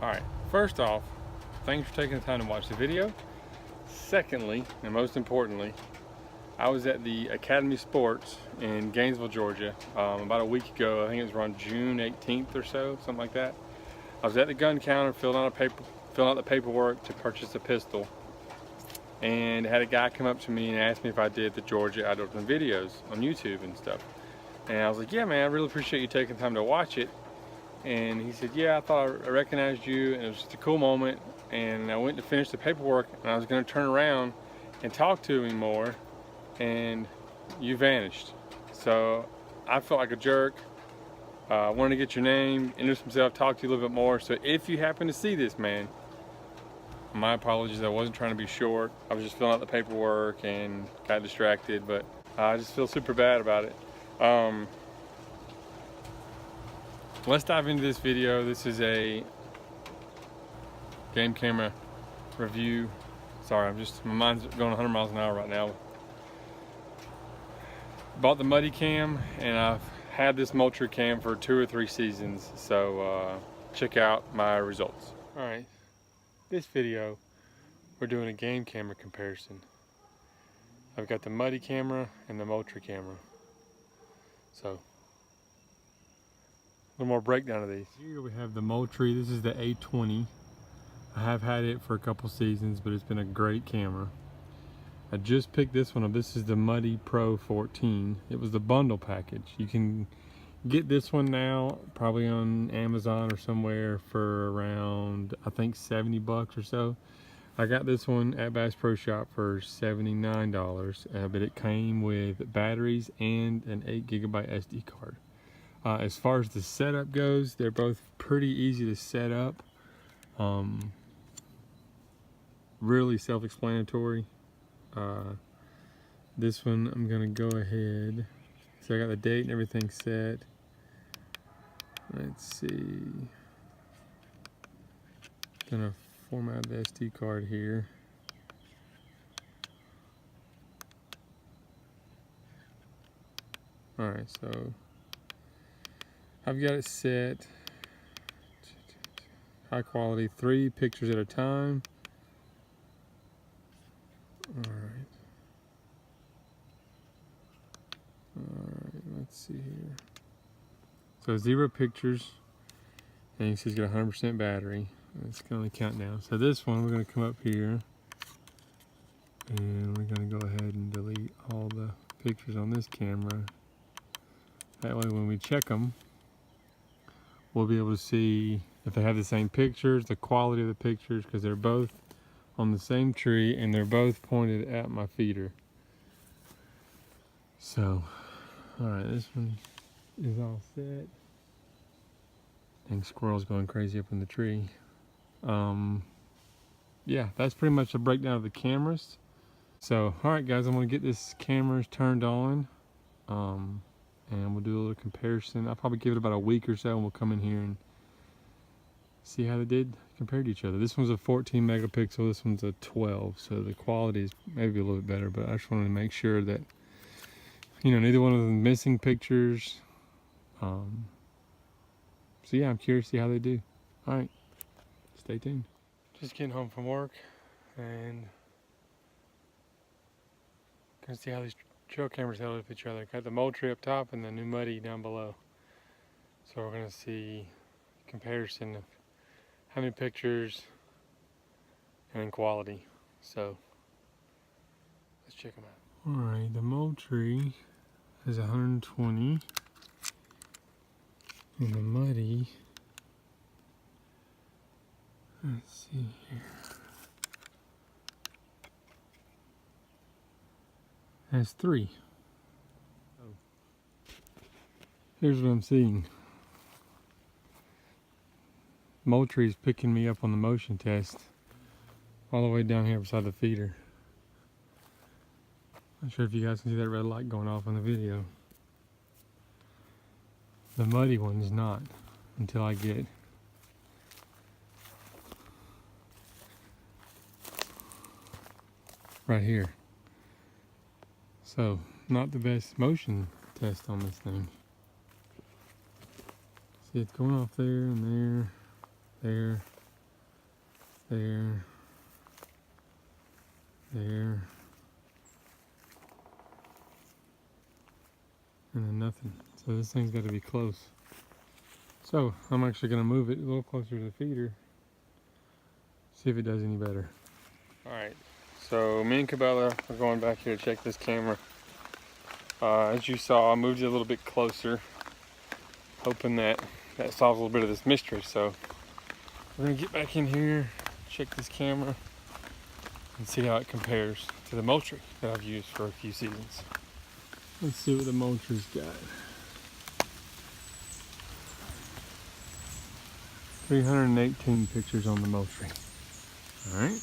Alright, first off, thanks for taking the time to watch the video. Secondly, and most importantly, I was at the Academy Sports in Gainesville, Georgia, about a week ago. I think it was around June 18th or so, something like that. I was at the gun counter filling out the paperwork to purchase a pistol, and had a guy come up to me and ask me if I did the Georgia outdoorsman videos on YouTube and stuff. And I was like, yeah man, I really appreciate you taking time to watch it. And he said, yeah, I thought I recognized you, and it was just a cool moment. And I went to finish the paperwork, and I was going to turn around and talk to him more, and you vanished. So I felt like a jerk. Wanted to get your name, introduce myself, talk to you a little bit more. So if you happen to see this, man, my apologies. I wasn't trying to be short. I was just filling out the paperwork and got distracted, but I just feel super bad about it. Let's dive into this video. This is a game camera review. Sorry, my mind's going 100 miles an hour right now. Bought the Muddy cam, and I've had this Moultrie cam for 2 or 3 seasons, so check out my results. All right, this video, we're doing a game camera comparison. I've got the Muddy camera and the Moultrie camera. So, a little more breakdown of these. Here we have the Moultrie. This is the A20. I have had it for a couple seasons, but it's been a great camera. I just picked this one up. This is the Muddy Pro 14. It was the bundle package. You can get this one now probably on Amazon or somewhere for around, I think, 70 bucks or so. I got this one at Bass Pro Shop for $79, but it came with batteries and an 8GB SD card. As far as the setup goes, they're both pretty easy to set up. Really self-explanatory. This one, I'm gonna go ahead. So I got the date and everything set. Let's see. Gonna format the SD card here. Alright, so I've got it set. High quality, 3 pictures at a time. Alright, let's see here. So 0 pictures, and you see it's got 100% battery. It's going to count down. So this one, we're going to come up here, and we're going to go ahead and delete all the pictures on this camera. That way when we check them, we'll be able to see if they have the same pictures, the quality of the pictures, because they're both on the same tree and they're both pointed at my feeder. So, alright, this one is all set. And squirrel's going crazy up in the tree. Yeah, that's pretty much a breakdown of the cameras. So, alright guys, I'm going to get this cameras turned on. And we'll do a little comparison. I'll probably give it about a week or so, and we'll come in here and see how they did compared to each other. This one's a 14 megapixel, this one's a 12, so the quality is maybe a little bit better, but I just wanted to make sure that, you know, neither one of them missing pictures. So yeah, I'm curious to see how they do. All right, stay tuned. Just getting home from work, and gonna see how these trail cameras held with each other. Got the Moultrie up top and the new Muddy down below. So we're gonna see comparison of how many pictures and quality. So let's check them out. All right, the Moultrie is 120, and the Muddy, let's see here, has 3. Here's what I'm seeing. Moultrie is picking me up on the motion test all the way down here beside the feeder. Not sure if you guys can see that red light going off in the video. The Muddy one is not until I get right here. So, not the best motion test on this thing. See, it's going off there and there, there. there, there, and then nothing. So this thing's got to be close. So I'm actually going to move it a little closer to the feeder, see if it does any better. Alright, so me and Cabela are going back here to check this camera. As you saw, I moved it a little bit closer, hoping that solves a little bit of this mystery. So we're going to get back in here, check this camera, and see how it compares to the Moultrie that I've used for a few seasons. Let's see what the Moultrie's got. 318 pictures on the Moultrie. Alright.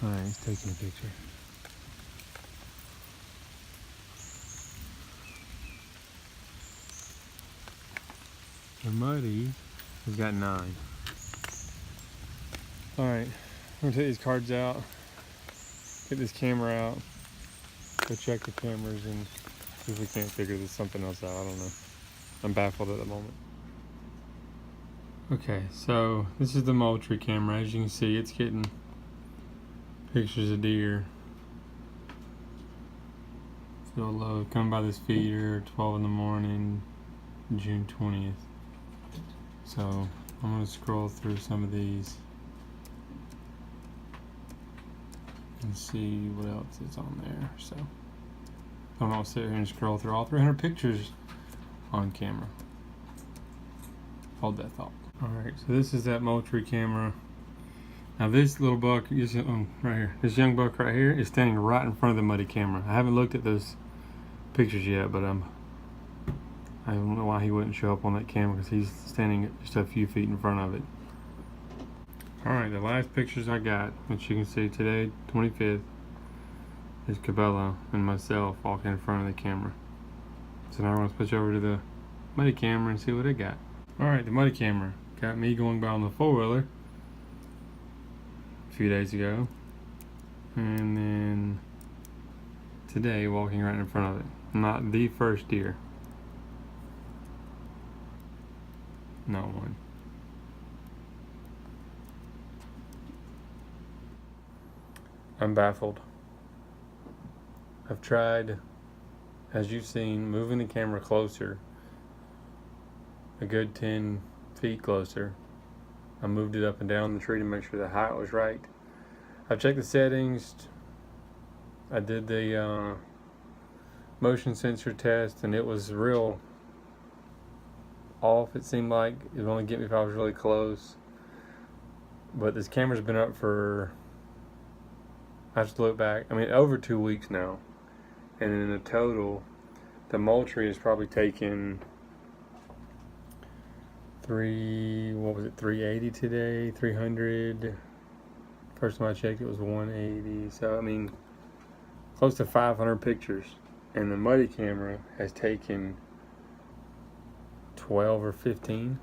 Alright, he's taking a picture. The Muddy has got 9. Alright, I'm gonna take these cards out, get this camera out, go check the cameras and see if we can't figure something else out. I don't know. I'm baffled at the moment. Okay, so this is the Moultrie camera. As you can see, it's getting pictures of deer. Still low. Coming by this feeder, 12 in the morning, June 20th. So I'm going to scroll through some of these and see what else is on there. So I'm going to sit here and scroll through all 300 pictures on camera. Hold that thought. Alright, so this is that Moultrie camera. Now this little buck, right here, this young buck right here is standing right in front of the Muddy camera. I haven't looked at those pictures yet, but I don't know why he wouldn't show up on that camera, because he's standing just a few feet in front of it. Alright, the last pictures I got, which you can see today, 25th, is Cabela and myself walking in front of the camera. So now we're going to switch over to the Muddy camera and see what it got. Alright, the Muddy camera got me going by on the 4-wheeler a few days ago, and then today walking right in front of it. Not the first deer. Not one. I'm baffled. I've tried, as you've seen, moving the camera closer, a good 10 feet closer. I moved it up and down the tree to make sure the height was right. I've checked the settings. I did the motion sensor test, and it was real off. It seemed like it would only get me if I was really close. But this camera's been up for, I have to look back, I mean, over 2 weeks now. And in a total, the Moultrie has probably taken 380 today, 300. First time I checked, it was 180. So, I mean, close to 500 pictures. And the Muddy camera has taken 12 or 15.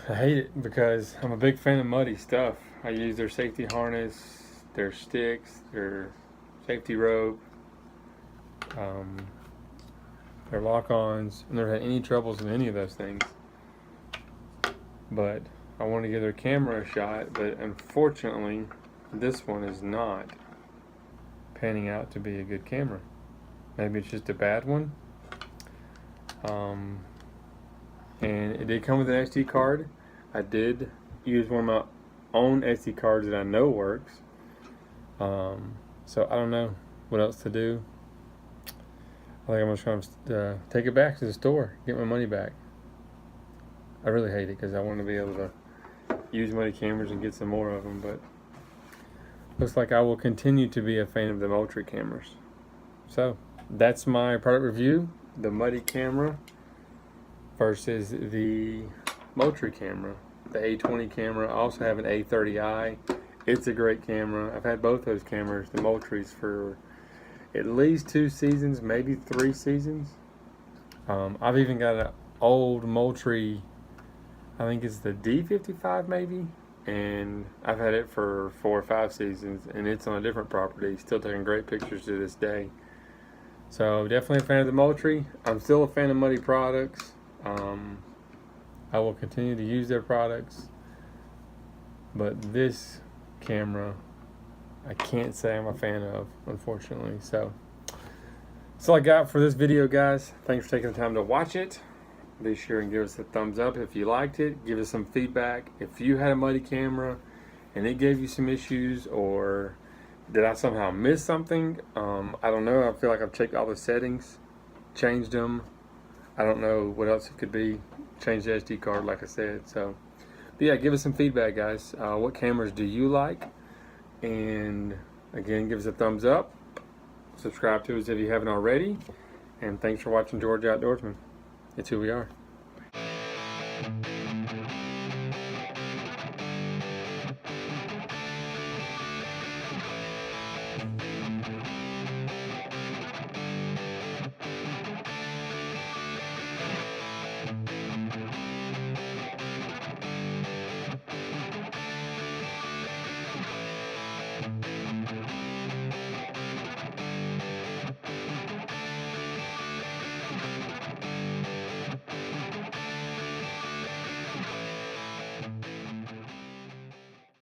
I hate it because I'm a big fan of Muddy stuff. I use their safety harness, their sticks, their safety rope, their lock-ons. I've never had any troubles with any of those things. But I want to give their camera a shot, but unfortunately this one is not panning out to be a good camera. Maybe it's just a bad one. And it did come with an SD card. I did use one of my own SD cards that I know works. So I don't know what else to do. I think I'm just going to take it back to the store, get my money back. I really hate it because I want to be able to use Muddy cameras and get some more of them, but looks like I will continue to be a fan of the Moultrie cameras. So that's my product review. The Muddy camera versus the Moultrie camera. The A20 camera. I also have an A30i. It's a great camera. I've had both those cameras, the Moultries, for at least 2 seasons, maybe 3 seasons. I've even got an old Moultrie, I think it's the D55 maybe, and I've had it for 4 or 5 seasons, and it's on a different property, still taking great pictures to this day. So definitely a fan of the Moultrie. I'm still a fan of Muddy products. I will continue to use their products, but this camera I can't say I'm a fan of, unfortunately. So that's all I got for this video, guys. Thanks for taking the time to watch it. Be sure and give us a thumbs up if you liked it. Give us some feedback. If you had a Muddy camera and it gave you some issues, or did I somehow miss something? I don't know. I feel like I've checked all the settings, changed them. I don't know what else it could be. Changed the SD card, like I said. So, but yeah, give us some feedback, guys. What cameras do you like? And again, give us a thumbs up. Subscribe to us if you haven't already. And thanks for watching Georgia Outdoorsman. It's who we are.